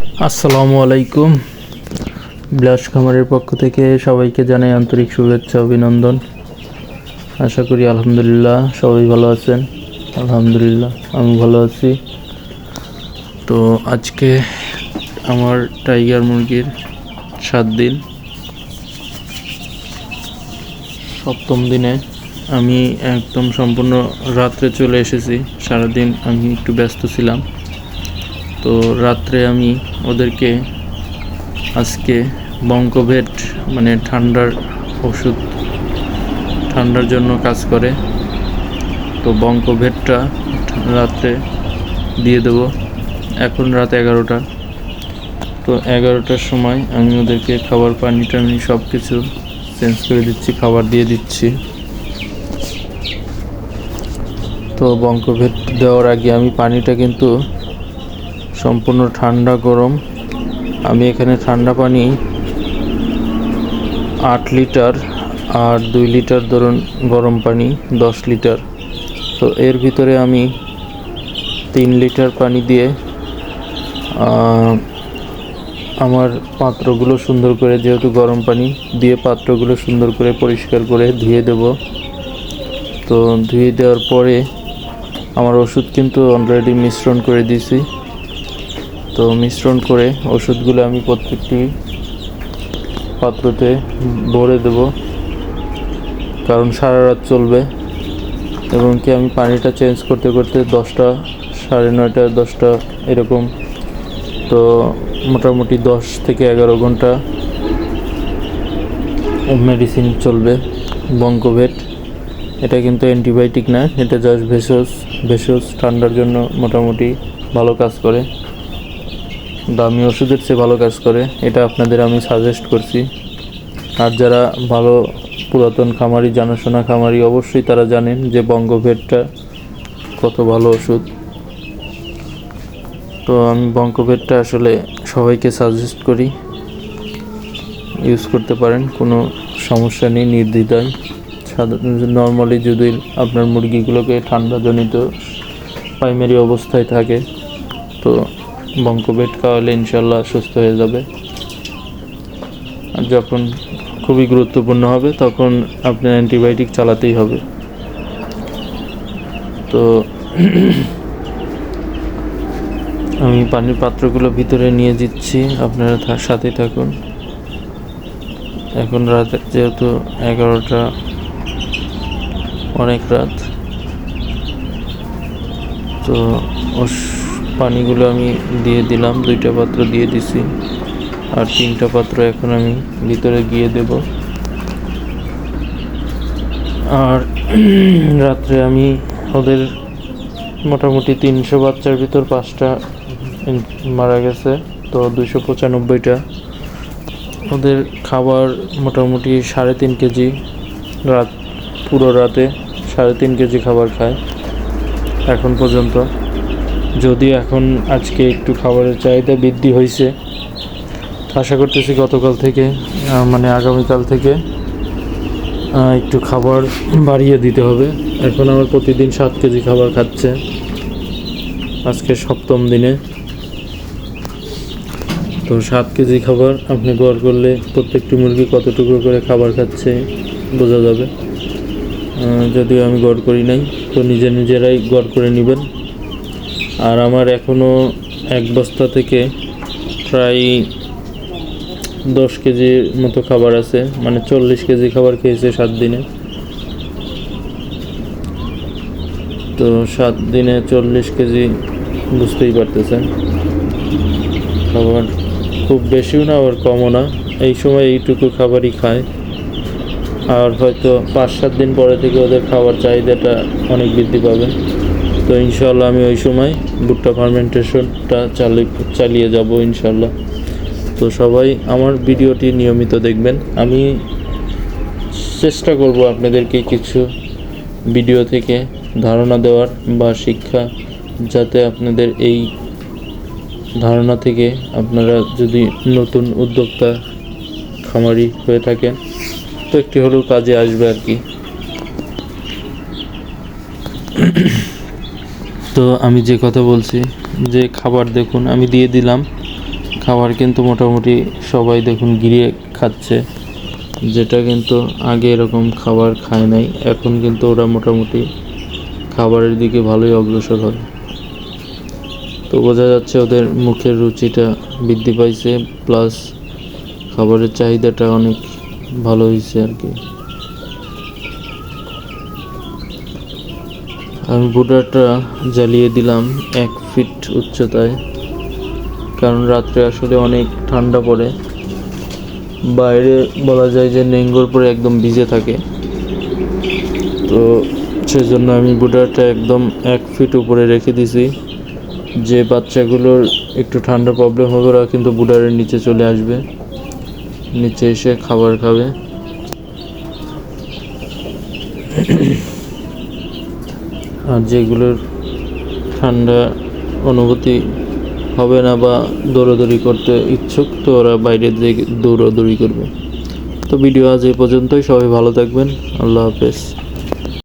আসসালামু আলাইকুম। বিলাস খামারের পক্ষ থেকে সবাইকে জানাই আন্তরিক শুভেচ্ছা অভিনন্দন। আশা করি আলহামদুলিল্লাহ সবাই ভালো আছেন। আলহামদুলিল্লাহ আমি ভালো আছি। তো আজকে আমার টাইগার মুরগির 7 দিন, 7ম দিনে আমি একদম সম্পূর্ণ রাত্রে চলে এসেছি। সারাদিন আমি একটু ব্যস্ত ছিলাম। তো রাত্রে আমি ওদেরকে আজকে বঙ্কোভেট মানে ঠান্ডার ওষুধ, ঠান্ডার জন্য কাজ করে, তো বঙ্কোভেটটা রাত্রে দিয়ে দেবো। এখন রাত 11টা। তো 11টার সময় আমি ওদেরকে খাবার পানি টানি সব কিছু চেঞ্জ করে দিচ্ছি, খাবার দিয়ে দিচ্ছি। তো বঙ্কোভেট দেওয়ার আগে আমি পানিটা কিন্তু সম্পূর্ণ ঠান্ডা গরম, আমি এখানে ঠান্ডা পানি 8 লিটার আর 2 লিটার ধরুন গরম পানি 10 লিটার। তো এর ভিতরে আমি 3 লিটার পানি দিয়ে আমার পাত্রগুলো সুন্দর করে, যেহেতু গরম পানি দিয়ে পাত্রগুলো সুন্দর করে পরিষ্কার করে ধুয়ে দেব। তো ধুয়ে দেওয়ার পরে আমার ওষুধ কিন্তু অলরেডি মিশ্রণ করে দিয়েছি। তো মিশ্রণ করে ওষুধগুলো আমি প্রত্যেকটি পাত্রতে ভরে দেব, কারণ সারা রাত চলবে। এবং কি আমি পানিটা চেঞ্জ করতে করতে 10টা, 9:30, 10টা এরকম, তো মোটামুটি 10 থেকে 11 ঘন্টা মেডিসিন চলবে বঙ্কোভেট। এটা কিন্তু অ্যান্টিবায়োটিক না, এটা জাস্ট ভেষজ ঠান্ডার জন্য মোটামুটি ভালো কাজ করে, দামি ওষুধের চেয়ে ভালো কাজ করে। এটা আপনাদের আমি সাজেস্ট করছি। আর যারা ভালো পুরাতন খামারি, জানাশোনা খামারি, অবশ্যই তারা জানেন যে বঙ্কোভেটটা কত ভালো ওষুধ। তো আমি বঙ্কোভেটটা আসলে সবাইকে সাজেস্ট করি, ইউজ করতে পারেন, কোনো সমস্যা নেই নির্দ্বিধায়। নর্মালি যদি আপনার মুরগিগুলোকে ঠান্ডাজনিত প্রাইমারি অবস্থায় থাকে, তো বঙ্কোভেট খাওয়ালে ইনশাল্লাহ সুস্থ হয়ে যাবে। আর যখন খুবই গুরুত্বপূর্ণ হবে তখন আপনার অ্যান্টিবায়োটিক চালাতেই হবে। তো আমি পানির পাত্রগুলো ভিতরে নিয়ে দিচ্ছি, আপনারা সাথে থাকুন। এখন রাত যেহেতু 11টা, অনেক রাত। তো পানিগুলো আমি দিয়ে দিলাম, 2টা পাত্র দিয়ে দিছি, আর 3টা পাত্র এখন আমি ভিতরে গিয়ে দেব। আর রাত্রে আমি ওদের মোটামুটি 300 বাচ্চার ভিতর 5টা মারা গেছে, তো 295টা। ওদের খাবার মোটামুটি 3.5 কেজি, পুরো রাতে 3.5 কেজি খাবার খায় এখন পর্যন্ত। যদি এখন আজকে একটু খাবারের চাহিদা বৃদ্ধি হয়েছে, আশা করতেছি গতকাল থেকে মানে আগামীকাল থেকে একটু খাবার বাড়িয়ে দিতে হবে। এখন আমার প্রতিদিন 7 কেজি খাবার খাচ্ছে আজকে 7ম দিনে। তো 7 কেজি খাবার আপনি গড় করলে প্রত্যেকটি মুরগি কতটুকু করে খাবার খাচ্ছে বোঝা যাবে। যদিও আমি গড় করি নাই, তো নিজেরাই গড় করে নেবেন। আর আমার এখনও 1 বস্তা থেকে প্রায় 10 কেজির মতো খাবার আছে, মানে 40 কেজি খাবার খেয়েছে 7 দিনে। তো 7 দিনে 40 কেজি, বুঝতেই পারতেছেন। খাবার খুব বেশিও না আবার কমও না, এই সময় এইটুকু খাবারই খায়। আর হয়তো 5-7 দিন পরে থেকে ওদের খাবার চাহিদাটা অনেক বৃদ্ধি পাবে। তো ইনশাল্লাহ আমি ওই সময় ভুট্টা ফার্মেন্টেশনটা চালিয়ে যাব ইনশাল্লাহ। তো সবাই আমার ভিডিওটি নিয়মিত দেখবেন। আমি চেষ্টা করব আপনাদেরকে কিছু ভিডিও থেকে ধারণা দেওয়ার বা শিক্ষা, যাতে আপনাদের এই ধারণা থেকে আপনারা যদি নতুন উদ্যোক্তা খামারি হয়ে থাকেন, তো একটি হলেও কাজে আসবে আর কি। তো আমি যে কথা বলছি, যে খাবার দেখুন আমি দিয়ে দিলাম খাবার কিন্তু মোটামুটি সবাই দেখুন গিরে খাচ্ছে, যেটা কিন্তু আগে এরকম খাবার খায় নাই। এখন কিন্তু ওরা মোটামুটি খাবারের দিকে ভালোই অগ্রসর হয়। তো বোঝা যাচ্ছে ওদের মুখের রুচিটা বৃদ্ধি পাইছে, প্লাস খাবারের চাহিদাটা অনেক ভালো হয়েছে আর কি। আমি বুডাটা জ্বালিয়ে দিলাম 1 ফিট উচ্চতায়, কারণ রাত্রে আসলে অনেক ঠান্ডা পড়ে, বাইরে বলা যায় যে নেঙ্গর পরে একদম ভিজে থাকে। তো সেজন্য আমি বুডাটা একদম 1 ফিট উপরে রেখে দিছি। যে বাচ্চাগুলোর একটু ঠান্ডা প্রবলেম হবে ওরা কিন্তু বুডারের নিচে চলে আসবে, নিচে এসে খাবার খাবে। আর যেগুলোর ঠান্ডা অনুভূতি হবে না বা দৌড়াদৌড়ি করতে ইচ্ছুক, তো ওরা বাইরে দিয়ে দৌড়াদৌড়ি করবে। তো ভিডিও আজ এই পর্যন্তই। সবাই ভালো থাকবেন। আল্লাহ হাফেজ।